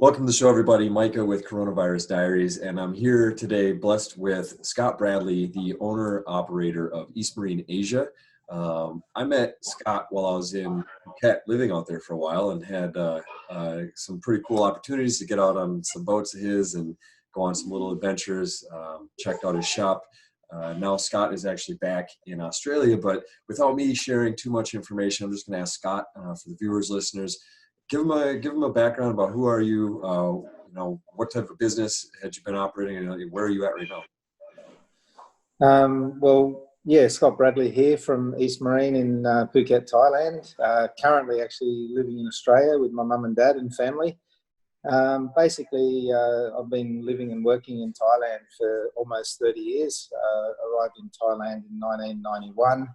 Welcome to the show, everybody. Micah with Coronavirus Diaries, and I'm here today blessed with Scott Bradley, the owner-operator of East Marine Asia. I met Scott while I was in Phuket, living out there for a while, and had some pretty cool opportunities to get out on some boats of his and go on some little adventures. Checked out his shop. Now Scott is actually back in Australia, but without me sharing too much information, I'm just going to ask Scott, for the viewers, listeners, give them a background about who are you, what type of business had you been operating, and where are you at right now? Scott Bradley here from East Marine in Phuket, Thailand. Currently actually living in Australia with my mum and dad and family. I've been living and working in Thailand for almost 30 years. Arrived in Thailand in 1991,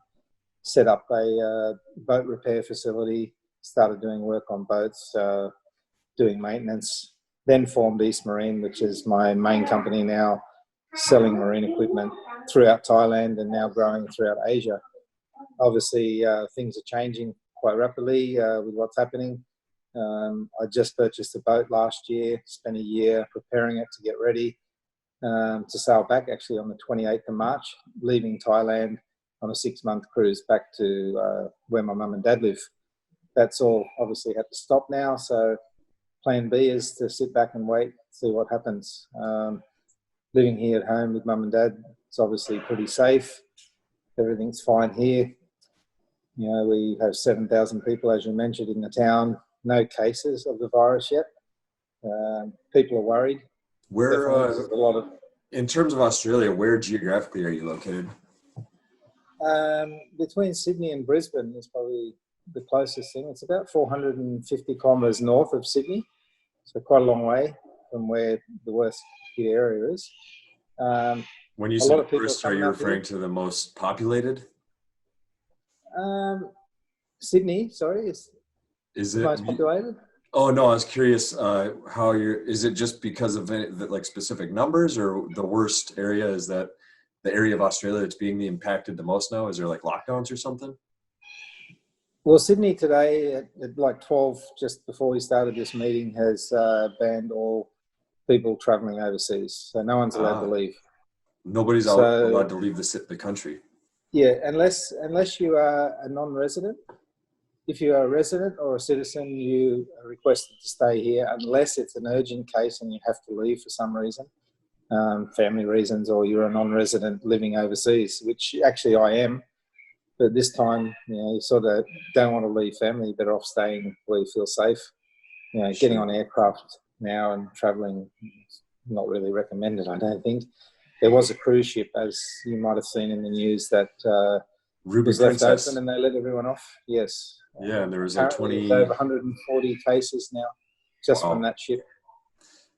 set up a boat repair facility, started doing work on boats, doing maintenance, then formed East Marine, which is my main company now, selling marine equipment throughout Thailand and now growing throughout Asia. Obviously, things are changing quite rapidly with what's happening. I just purchased a boat last year, spent a year preparing it to get ready to sail back actually on the 28th of March, leaving Thailand on a 6-month cruise back to where my mum and dad live. That's all obviously had to stop now. So plan B is to sit back and wait, see what happens. Living here at home with mum and dad, it's obviously pretty safe. Everything's fine here. You know, we have 7,000 people, as you mentioned, in the town. No cases of the virus yet. People are worried. In terms of Australia, where geographically are you located? Between Sydney and Brisbane is probably the closest thing. It's about 450 kilometres north of Sydney, so quite a long way from where the worst hit area is. When you say worst, are you referring to the most populated? Sydney, sorry, is it most populated? Oh no, I was curious is it just because of specific numbers, or the worst area is that the area of Australia that's being impacted the most now? Is there like lockdowns or something? Well, Sydney today at like 12, just before we started this meeting, has banned all people travelling overseas. So no one's allowed to leave. Nobody's allowed to leave the country. Yeah, unless you are a non-resident. If you are a resident or a citizen, you are requested to stay here unless it's an urgent case and you have to leave for some reason, family reasons, or you're a non-resident living overseas, which actually I am. But this time, you sort of don't want to leave family. You're better off staying where you feel safe. Getting on aircraft now and travelling is not really recommended, I don't think. There was a cruise ship, as you might have seen in the news, that was left open and they let everyone off. Yes. Yeah, and there was like over 140 cases now just from that ship.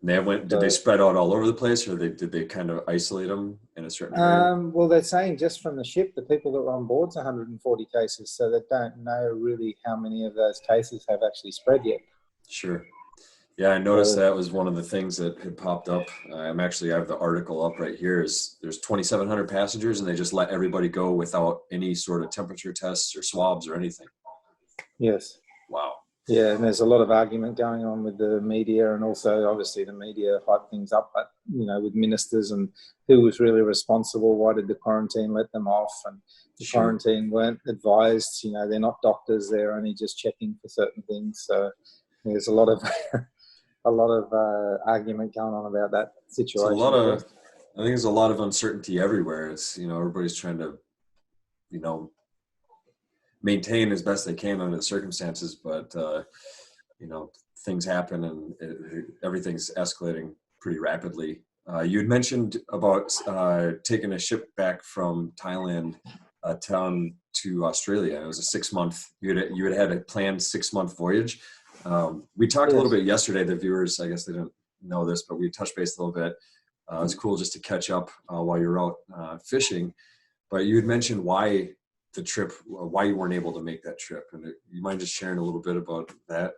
And did they spread out all over the place, or did they kind of isolate them in a certain area? Well, they're saying just from the ship, the people that were on board's 140 cases, so they don't know really how many of those cases have actually spread yet. Sure. Yeah, I noticed that was one of the things that had popped up. I have the article up right here. There's 2,700 passengers, and they just let everybody go without any sort of temperature tests or swabs or anything. Yes. Wow. Yeah, and there's a lot of argument going on with the media, and also obviously the media hype things up, but with ministers and who was really responsible. Why did the quarantine let them off? And the quarantine weren't advised. They're not doctors; they're only just checking for certain things. So there's a lot of argument going on about that situation. I think there's a lot of uncertainty everywhere. It's everybody's trying to maintain as best they can under the circumstances, but things happen and everything's escalating pretty rapidly. You had mentioned about taking a ship back from Thailand down to Australia. It was a 6-month. You had a planned 6-month voyage. We talked a little bit yesterday. The viewers, I guess they didn't know this, but we touched base a little bit. It was cool just to catch up while you were out fishing. But you had mentioned why you weren't able to make that trip, and you mind just sharing a little bit about that?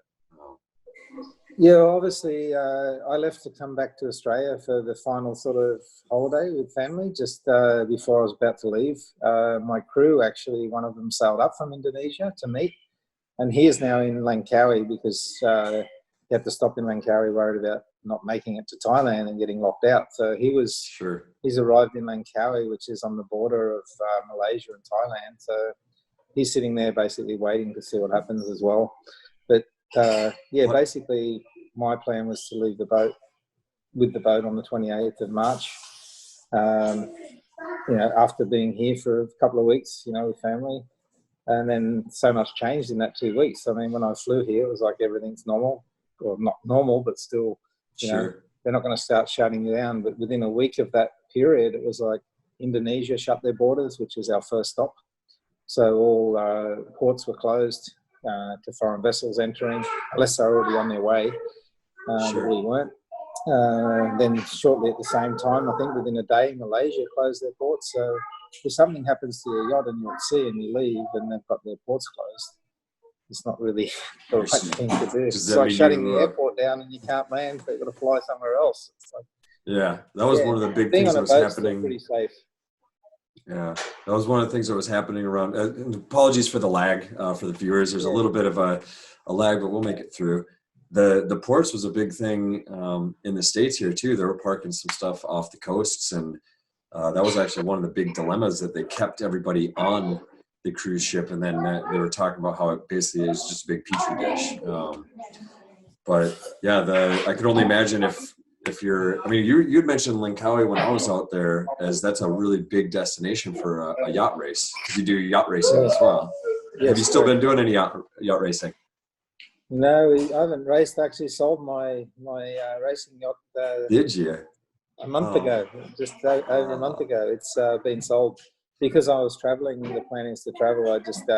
Yeah, obviously I left to come back to Australia for the final sort of holiday with family just before I was about to leave. My crew, actually, one of them sailed up from Indonesia to meet, and he is now in Langkawi because he had to stop in Langkawi, worried about not making it to Thailand and getting locked out. So he's arrived in Langkawi, which is on the border of Malaysia and Thailand. So he's sitting there basically waiting to see what happens as well. But basically my plan was to leave with the boat on the 28th of March. After being here for a couple of weeks, with family. And then so much changed in that 2 weeks. I mean, when I flew here, it was like everything's normal. Well, not normal, but still, they're not going to start shutting you down. But within a week of that period, it was like Indonesia shut their borders, which was our first stop. So all ports were closed to foreign vessels entering, unless they're already on their way. But we weren't. Then shortly at the same time, I think within a day, Malaysia closed their ports. So if something happens to your yacht and you're at sea and you leave and they've got their ports closed, it's not really the right thing to do. It's like shutting the airport down and you can't land, so you've got to fly somewhere else. It's like, that was one of the big things that was happening. Pretty safe. Yeah, that was one of the things that was happening around. Apologies for the lag for the viewers. There's a little bit of a lag, but we'll make it through. The ports was a big thing in the States here too. They were parking some stuff off the coasts, and that was actually one of the big dilemmas, that they kept everybody on the cruise ship, and then they were talking about how it basically is just a big petri dish. But yeah, I could only imagine if you're. I mean, you'd mentioned Langkawi when I was out there, as that's a really big destination for a yacht race. You do yacht racing as well. Have you still been doing any yacht racing? No, I haven't raced. I actually sold my racing yacht. Did you? A month ago, just over a month ago. It's been sold because I was traveling. The plan is to travel. I just,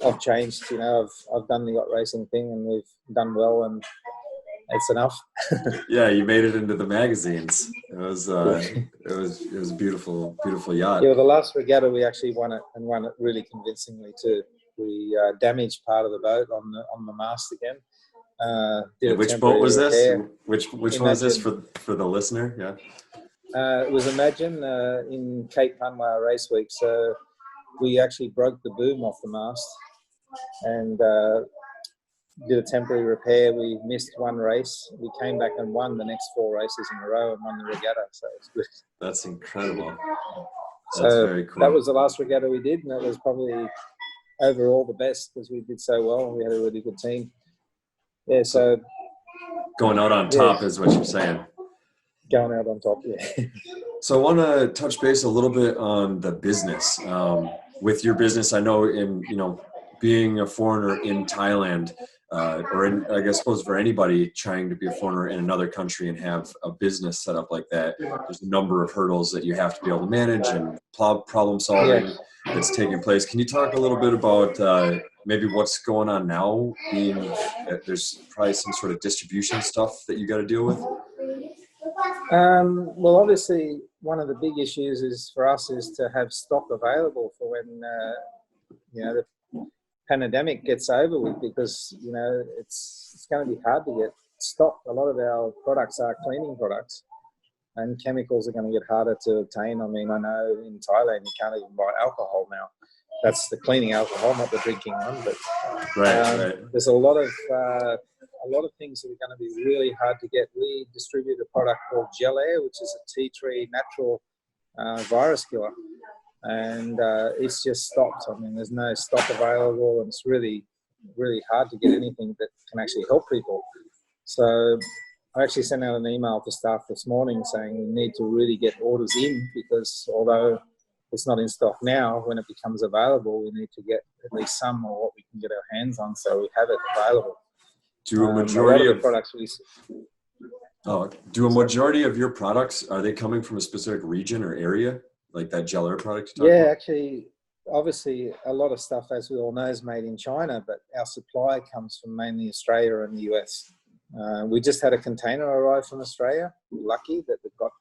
I've changed. I've done the yacht racing thing, and we've done well, and it's enough. Yeah, you made it into the magazines. It was a beautiful yacht. Yeah, the last regatta we actually won it, and won it really convincingly too. We damaged part of the boat on the mast again. Which boat was this? Which one was this for the listener? Yeah. It was Imagine in Cape Hanwha Race Week. So we actually broke the boom off the mast and did a temporary repair. We missed one race. We came back and won the next 4 races in a row and won the regatta. So it's good. That's incredible. That's very cool. That was the last regatta we did, and it was probably overall the best because we did so well. We had a really good team. Yeah, so going out on top is what you're saying. Going out on top, yeah. So I want to touch base a little bit on the business. With your business, I know being a foreigner in Thailand, I suppose for anybody trying to be a foreigner in another country and have a business set up like that, there's a number of hurdles that you have to be able to manage and problem solving that's taking place. Can you talk a little bit about maybe what's going on now, being that there's probably some sort of distribution stuff that you got to deal with? Well, obviously, one of the big issues for us is to have stock available for when the pandemic gets over with, because it's going to be hard to get stock. A lot of our products are cleaning products, and chemicals are going to get harder to obtain. I mean, I know in Thailand you can't even buy alcohol now. That's the cleaning alcohol, not the drinking one. But there's a lot of things that are going to be really hard to get. We distribute a product called Gel Air, which is a tea tree natural virus killer, and it's just stopped. I mean, there's no stock available, and it's really, really hard to get anything that can actually help people. So I actually sent out an email to staff this morning saying we need to really get orders in, because although it's not in stock now, when it becomes available, we need to get at least some of what we can get our hands on, so we have it available. Do a majority of products do a majority of your products, are they coming from a specific region or area, like that Gel Air product you talked about? Actually, obviously a lot of stuff, as we all know, is made in China, but our supply comes from mainly Australia and the US. We just had a container arrive from Australia. We're lucky that it got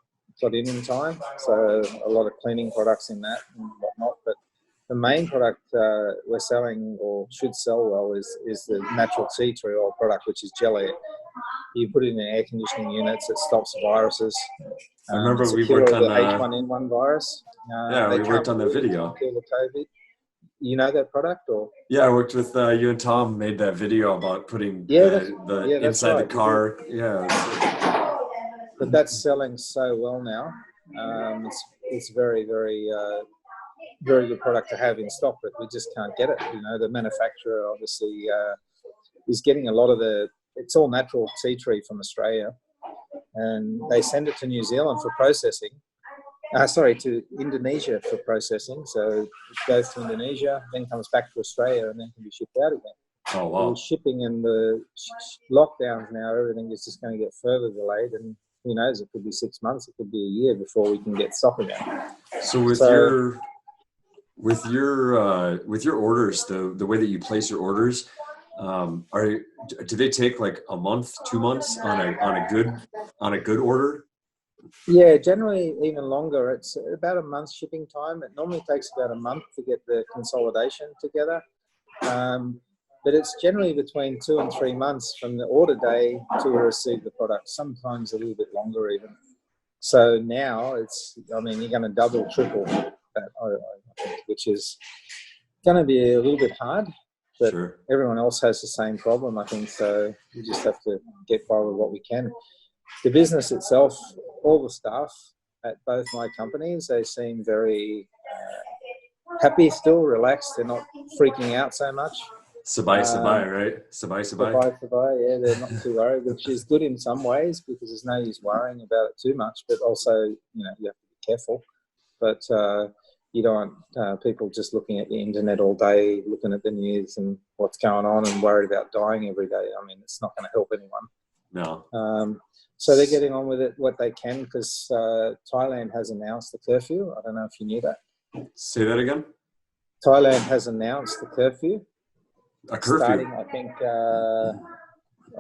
in time, so a lot of cleaning products in that and whatnot. But the main product we're selling, or should sell well, is the natural tea tree oil product, which is Gel Air. You put it in air conditioning units, it stops viruses. I remember we worked on the H1N1 virus. we worked on the video. Kill the COVID. You know that product, or? Yeah, I worked with you and Tom made that video about putting Yeah, the that's inside right. the car. Yeah. But that's selling so well now. It's very, very, very good product to have in stock, but we just can't get it. You know, the manufacturer obviously is getting a lot of it's all natural tea tree from Australia, and they send it to New Zealand for processing. To Indonesia for processing. So it goes to Indonesia, then comes back to Australia, and then can be shipped out again. Oh, wow. The shipping and the lockdowns now, everything is just going to get further delayed, and who knows, it could be 6 months, it could be a year before we can get stock again. So with your orders, the way that you place your orders, do they take like a month, 2 months on a good order? Yeah, generally even longer. It's about a month shipping time. It normally takes about a month to get the consolidation together. But it's generally between 2 and 3 months from the order day to receive the product, sometimes a little bit longer even. So now you're going to double, triple that, I think, which is going to be a little bit hard, but Sure. Everyone else has the same problem, I think, so we just have to get by with what we can. The business itself, all the staff at both my companies, they seem very happy still, relaxed. They're not freaking out so much. Sabai, right? Sabai. Sabai, yeah, they're not too worried, which is good in some ways because there's no use worrying about it too much, but also, you have to be careful. But you don't want people just looking at the internet all day, looking at the news and what's going on and worried about dying every day. I mean, it's not going to help anyone. No. So they're getting on with it what they can because Thailand has announced the curfew. I don't know if you knew that. Say that again? Thailand has announced the curfew. A curfew? Starting,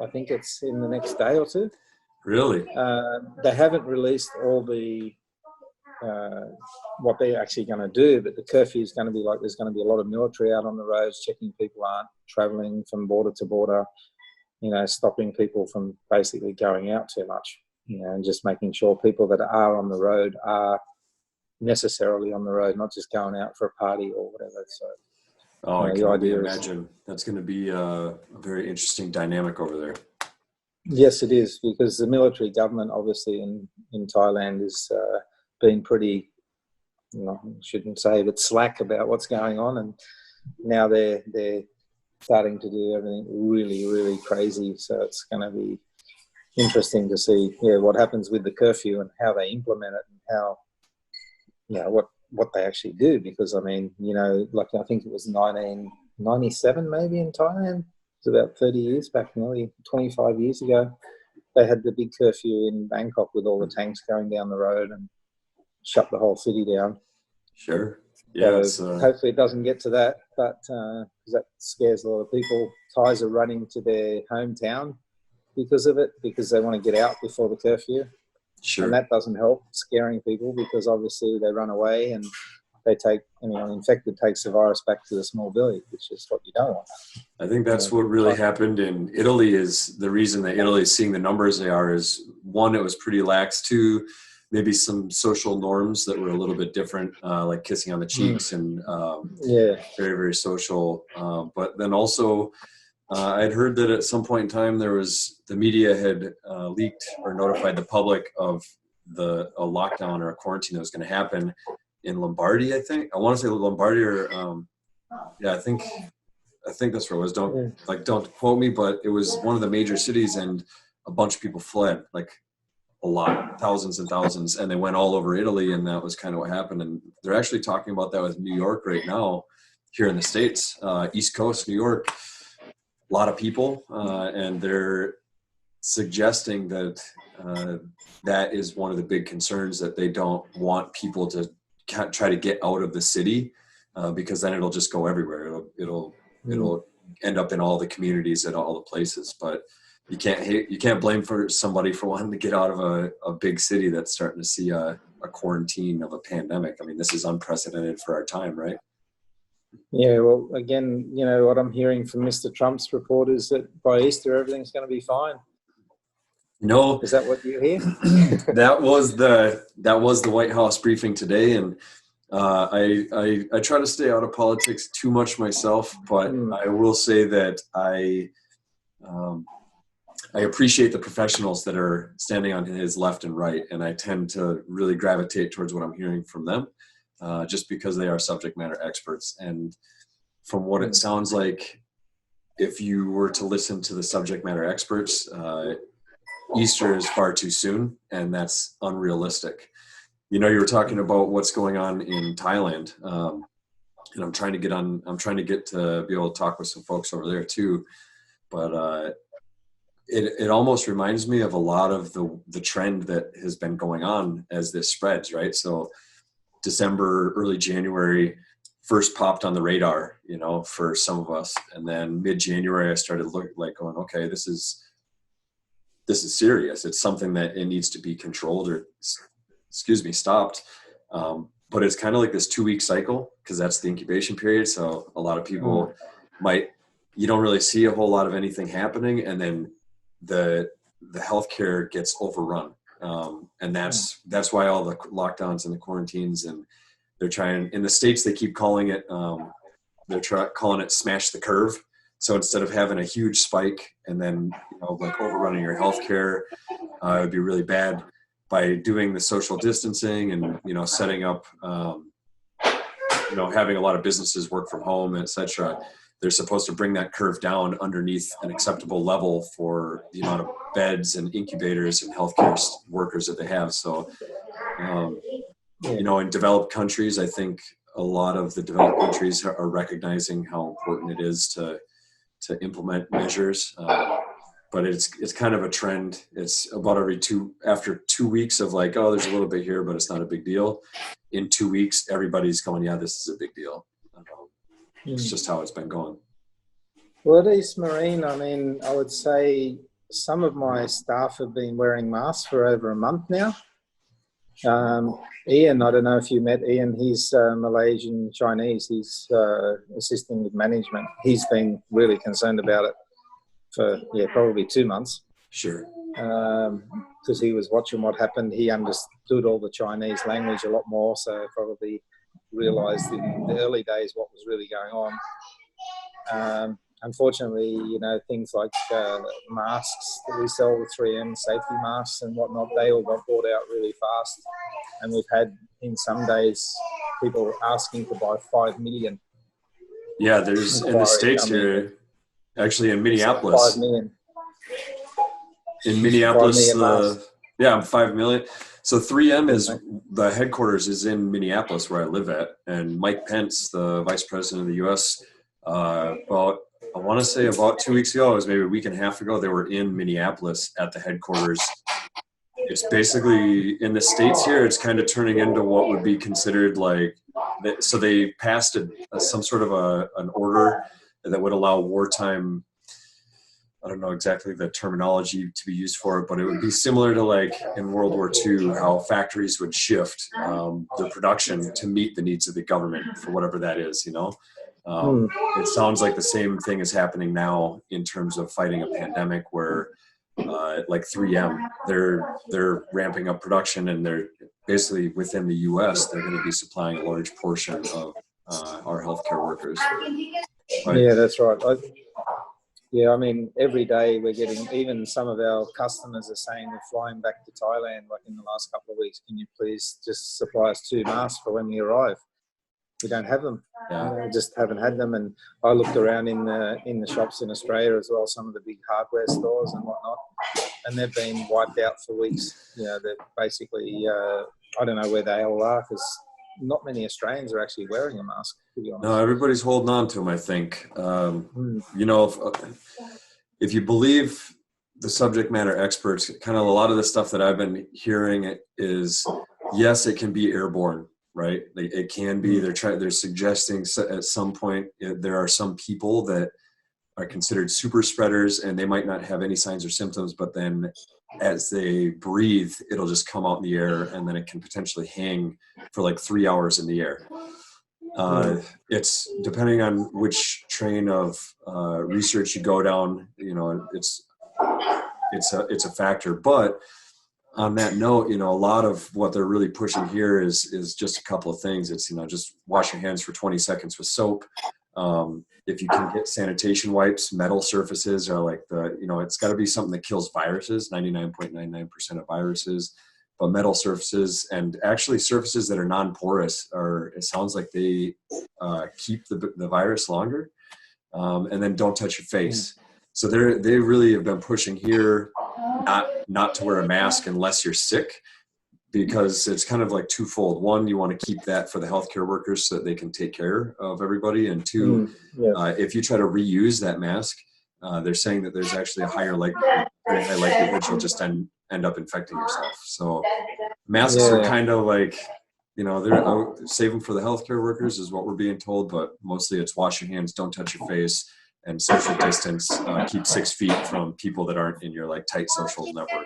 I think it's in the next day or two. Really? They haven't released all the what they're actually going to do, but the curfew is going to be like there's going to be a lot of military out on the roads checking people aren't travelling from border to border, stopping people from basically going out too much, and just making sure people that are on the road are necessarily on the road, not just going out for a party or whatever. So, I can only imagine that's going to be a very interesting dynamic over there. Yes, it is, because the military government, obviously, in Thailand is been pretty, I shouldn't say, but slack about what's going on, and now they're starting to do everything really, really crazy. So it's going to be interesting to see, what happens with the curfew and how they implement it and how, what they actually do. Because I mean, like I think it was 1997 maybe in Thailand. It's about 30 years back, nearly 25 years ago. They had the big curfew in Bangkok with all the tanks going down the road and shut the whole city down. Sure. Yeah. So hopefully it doesn't get to that, but because that scares a lot of people. Thais are running to their hometown because of it, because they want to get out before the curfew. Sure. And that doesn't help scaring people, because obviously they run away and they take, infected takes the virus back to the small village, which is what you don't want. I think that's what really happened in Italy. Is the reason that Italy is seeing the numbers they are is, one, it was pretty lax. Two, maybe some social norms that were a little bit different, like kissing on the cheeks and very, very social. But then also, I'd heard that at some point in time the media had leaked or notified the public of a lockdown or a quarantine that was going to happen in Lombardy. I think I want to say Lombardy or I think that's where it was. Don't quote me, but it was one of the major cities, and a bunch of people fled, like a lot, thousands and thousands, and they went all over Italy, and that was kind of what happened. And they're actually talking about that with New York right now, here in the States, East Coast, New York, a lot of people, and they're suggesting that that is one of the big concerns, that they don't want people to try to get out of the city, because then it'll just go everywhere. It'll end up in all the communities at all the places. But you can't blame somebody for wanting to get out of a big city that's starting to see a quarantine of a pandemic. I mean, this is unprecedented for our time, right? Yeah, well, again, what I'm hearing from Mr. Trump's report is that by Easter everything's going to be fine. No, is that what you hear? That was the White House briefing today, and I try to stay out of politics too much myself, but I will say that I appreciate the professionals that are standing on his left and right, and I tend to really gravitate towards what I'm hearing from them, just because they are subject matter experts. And from what it sounds like, if you were to listen to the subject matter experts, Easter is far too soon, and that's unrealistic. You know, you were talking about what's going on in Thailand, and I'm trying to get to be able to talk with some folks over there too. But it almost reminds me of a lot of the trend that has been going on as this spreads, right? So December, early January first popped on the radar, you know, for some of us, and then mid-January I started going, okay, this is serious. It's something that it needs to be controlled or, stopped. But it's kind of like this 2-week cycle, because that's the incubation period. So a lot of people you don't really see a whole lot of anything happening, and then the healthcare gets overrun. And that's why all the lockdowns and the quarantines, and they're trying, in the States, they keep calling it, calling it smash the curve. So instead of having a huge spike and then, you know, like overrunning your healthcare, it would be really bad. By doing the social distancing and, you know, setting up, you know, having a lot of businesses work from home, et cetera, they're supposed to bring that curve down underneath an acceptable level for the amount of beds and incubators and healthcare workers that they have. So, you know, in developed countries, I think a lot of the developed countries are recognizing how important it is to implement measures. But it's kind of a trend. It's about after 2 weeks of like, oh, there's a little bit here, but it's not a big deal. In 2 weeks, everybody's going, yeah, this is a big deal. It's just how it's been going. Well, at East Marine, I mean, I would say some of my staff have been wearing masks for over a month now. Ian, I don't know if you met Ian, he's Malaysian Chinese. He's assisting with management. He's been really concerned about it for, probably 2 months. Sure. Because he was watching what happened. He understood all the Chinese language a lot more, so probably realised in the early days what was really going on. Unfortunately, you know, things like masks that we sell with 3M, safety masks and whatnot, they all got bought out really fast. And we've had, in some days, people asking to buy 5 million. Yeah, there's in the States here, actually in Minneapolis. 5 million. In Minneapolis, 5 million I'm 5 million. So 3M is the headquarters is in Minneapolis, where I live at, and Mike Pence, the vice president of the U.S., I want to say about 2 weeks ago, it was maybe a week and a half ago, they were in Minneapolis at the headquarters. It's basically, in the States here, it's kind of turning into what would be considered like, so they passed some sort of an order that would allow wartime, I don't know exactly the terminology to be used for it, but it would be similar to like in World War II, how factories would shift their production to meet the needs of the government for whatever that is, you know. It sounds like the same thing is happening now in terms of fighting a pandemic, where like 3M, they're ramping up production, and they're basically within the U.S. they're going to be supplying a large portion of our healthcare workers. But, yeah, that's right. I mean, every day we're getting, even some of our customers are saying we're flying back to Thailand like in the last couple of weeks. Can you please just supply us 2 masks for when we arrive? We don't have them. Yeah. We just haven't had them. And I looked around in the shops in Australia as well, some of the big hardware stores and whatnot, and they've been wiped out for weeks. You know, they're basically, I don't know where they all are, because not many Australians are actually wearing a mask, to be honest. No, everybody's holding on to them, I think. You know, if you believe the subject matter experts, kind of a lot of the stuff that I've been hearing is, yes, it can be airborne, right? It can be. They're suggesting at some point there are some people that are considered super spreaders, and they might not have any signs or symptoms, but then as they breathe, it'll just come out in the air, and then it can potentially hang for like 3 hours in the air. It's depending on which train of research you go down, you know, it's a factor. But on that note, a lot of what they're really pushing here is just a couple of things. It's, just wash your hands for 20 seconds with soap. If you can get sanitation wipes, metal surfaces are like it's got to be something that kills viruses, 99.99% of viruses, but metal surfaces, and actually surfaces that are non-porous it sounds like they keep the virus longer. And then don't touch your face. So they really have been pushing here not to wear a mask unless you're sick, because it's kind of like twofold. One, you want to keep that for the healthcare workers so that they can take care of everybody. And two, if you try to reuse that mask, they're saying that there's actually a very high likelihood you'll just end up infecting yourself. So masks are kind of like, they're save them for the healthcare workers is what we're being told, but mostly it's wash your hands, don't touch your face, and social distance. Keep 6 feet from people that aren't in your like tight social network.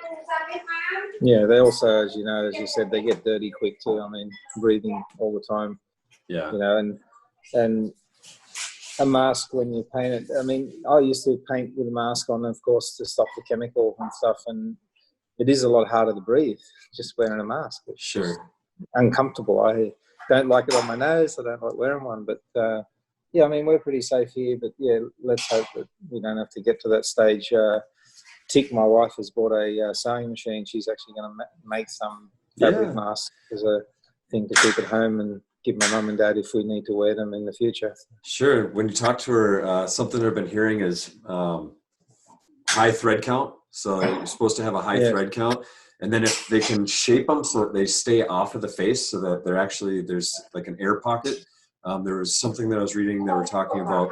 Yeah, they also, as you said, they get dirty quick too. I mean, breathing all the time. Yeah. And a mask when you paint it. I mean, I used to paint with a mask on, of course, to stop the chemical and stuff. And it is a lot harder to breathe just wearing a mask. It's sure. Uncomfortable. I don't like it on my nose. I don't like wearing one. But I mean, we're pretty safe here. But yeah, let's hope that we don't have to get to that stage. Tick, my wife, has bought a sewing machine. She's actually going to make some fabric masks as a thing to keep at home and give my mum and dad if we need to wear them in the future. Sure. When you talk to her, something I've been hearing is high thread count. So you're supposed to have a high thread count. And then if they can shape them so that they stay off of the face, so that there's like an air pocket. There was something that I was reading that were talking about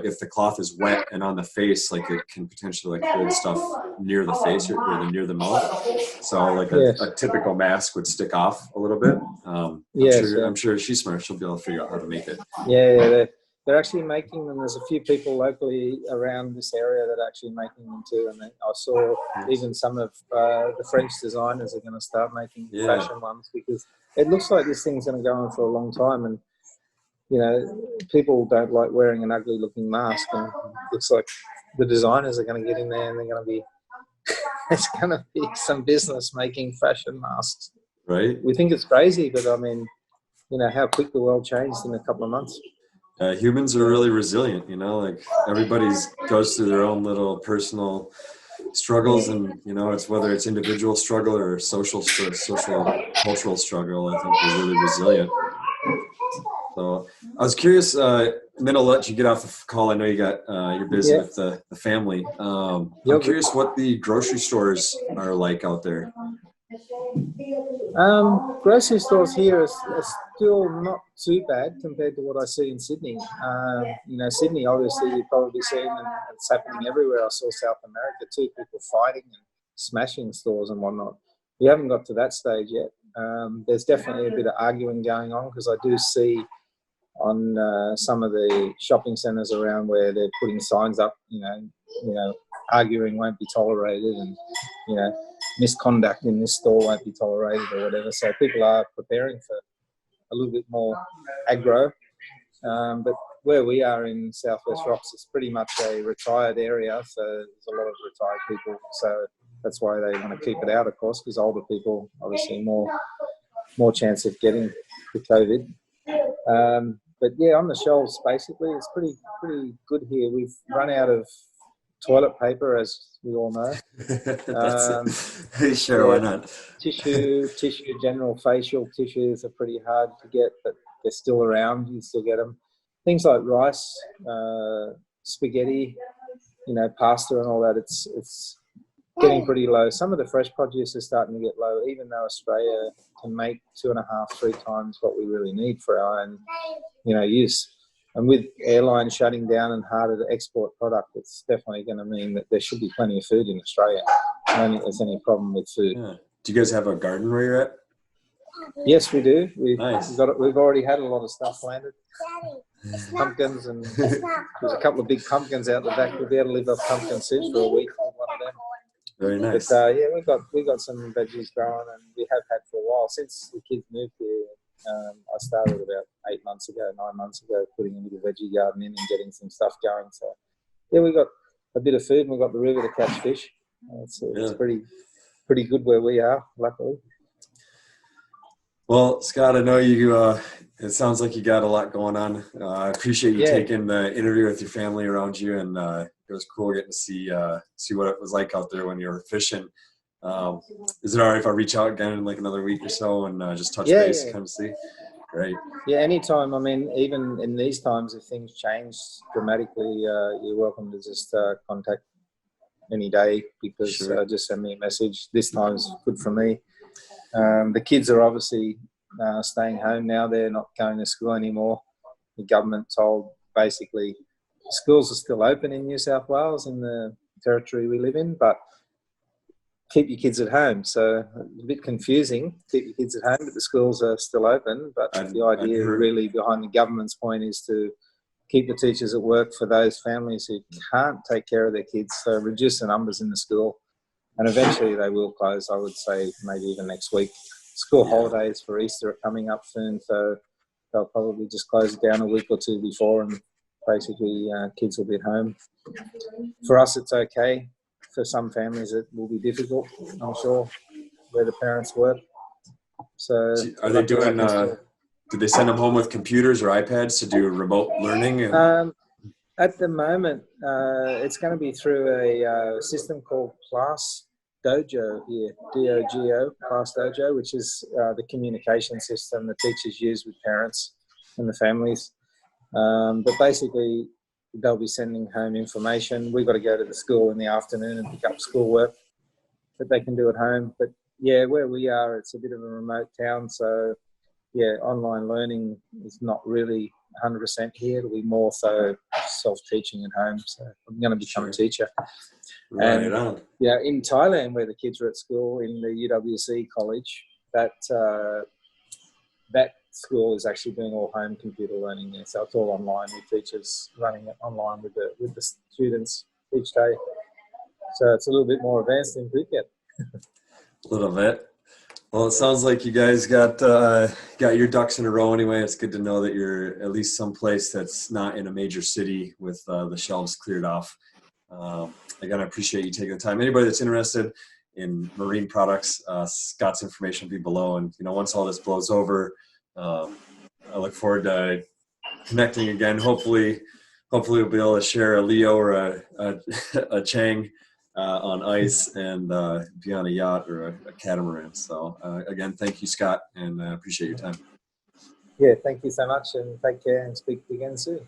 if the cloth is wet and on the face, like it can potentially like hold stuff near the face or near the mouth. So like a typical mask would stick off a little bit. I'm sure she's smart. She'll be able to figure out how to make it. Yeah. They're actually making them. There's a few people locally around this area that are actually making them too. And I saw even some of the French designers are going to start making fashion ones, because it looks like this thing's going to go on for a long time. And people don't like wearing an ugly looking mask, and it looks like the designers are going to get in there and they're going to be, it's going to be some business making fashion masks. Right. We think it's crazy, but I mean, how quick the world changed in a couple of months. Humans are really resilient, like everybody's goes through their own little personal struggles, and it's whether it's individual struggle or social cultural struggle. I think we're really resilient. So I was curious, and then I'll let you get off the call. I know you're busy with the family. I'm curious what the grocery stores are like out there. Grocery stores here are still not too bad compared to what I see in Sydney. Sydney, obviously, you've probably seen, and it's happening everywhere. I saw South America too, people fighting and smashing stores and whatnot. We haven't got to that stage yet. There's definitely a bit of arguing going on, because I do see on some of the shopping centres around where they're putting signs up, arguing won't be tolerated, and misconduct in this store won't be tolerated or whatever. So people are preparing for a little bit more aggro. But where we are in Southwest Rocks, it's pretty much a retired area, so there's a lot of retired people. So that's why they want to keep it out, of course, because older people obviously more chance of getting the COVID. But yeah, on the shelves, basically, it's pretty good here. We've run out of toilet paper, as we all know. Sure, why not? Tissue, general facial tissues are pretty hard to get, but they're still around. You still get them. Things like rice, spaghetti, pasta and all that. It's getting pretty low. Some of the fresh produce is starting to get low, even though Australia can make 2.5-3 times what we really need for our own, use. And with airlines shutting down and harder to export product, it's definitely going to mean that there should be plenty of food in Australia. I don't think there's any problem with food. Yeah. Do you guys have a garden where you're at? Yes, we do. Nice. We've already had a lot of stuff planted. Pumpkins, and there's a couple of big pumpkins out the back. We'll be able to live off pumpkin seeds for a week with one of them. Very nice. But we've got some veggies growing, and we have had for a while since the kids moved here. I started about 9 months ago, putting a little veggie garden in and getting some stuff going. So yeah, we got a bit of food, and we've got the river to catch fish. It's pretty pretty good where we are, luckily. Well, Scott, I know you, it sounds like you got a lot going on. I appreciate you taking the interview with your family around you, and it was cool getting to see what it was like out there when you were fishing. Is it all right if I reach out again in like another week or so and just touch base, kind of see? Great. Yeah, anytime. I mean, even in these times, if things change dramatically, you're welcome to just contact any day, because just send me a message. This time's good for me. The kids are obviously staying home now. They're not going to school anymore. The government told basically schools are still open in New South Wales, in the territory we live in, but keep your kids at home. So a bit confusing. Keep your kids at home, but the schools are still open. But the idea really behind the government's point is to keep the teachers at work for those families who can't take care of their kids. So reduce the numbers in the school. And eventually they will close, I would say, maybe even next week. School holidays for Easter are coming up soon, so they'll probably just close it down a week or two before, and basically kids will be at home. For us, it's okay. For some families, it will be difficult, I'm sure, where the parents work. So are they doing, do they send them home with computers or iPads to do remote learning? At the moment, it's going to be through a system called Class Dojo here, D-O-G-O, Class Dojo, which is the communication system the teachers use with parents and the families. But basically, they'll be sending home information. We've got to go to the school in the afternoon and pick up schoolwork that they can do at home. But yeah, where we are, it's a bit of a remote town, so yeah, online learning is not really 100% here. It'll be more so self-teaching at home. So I'm going to become a teacher. Right on. Yeah, in Thailand, where the kids are at school in the UWC college, that school is actually doing all home computer learning there. So it's all online with teachers running it online with the students each day. So it's a little bit more advanced in Phuket. A little bit. Well, it sounds like you guys got your ducks in a row anyway. It's good to know that you're at least someplace that's not in a major city with the shelves cleared off. Again, I appreciate you taking the time. Anybody that's interested in marine products, Scott's information will be below. And once all this blows over, I look forward to connecting again. Hopefully we'll be able to share a Leo or a Chang on ice and be on a yacht or a catamaran. So again, thank you, Scott, and I appreciate your time. Yeah, thank you so much, and take care, and speak again soon.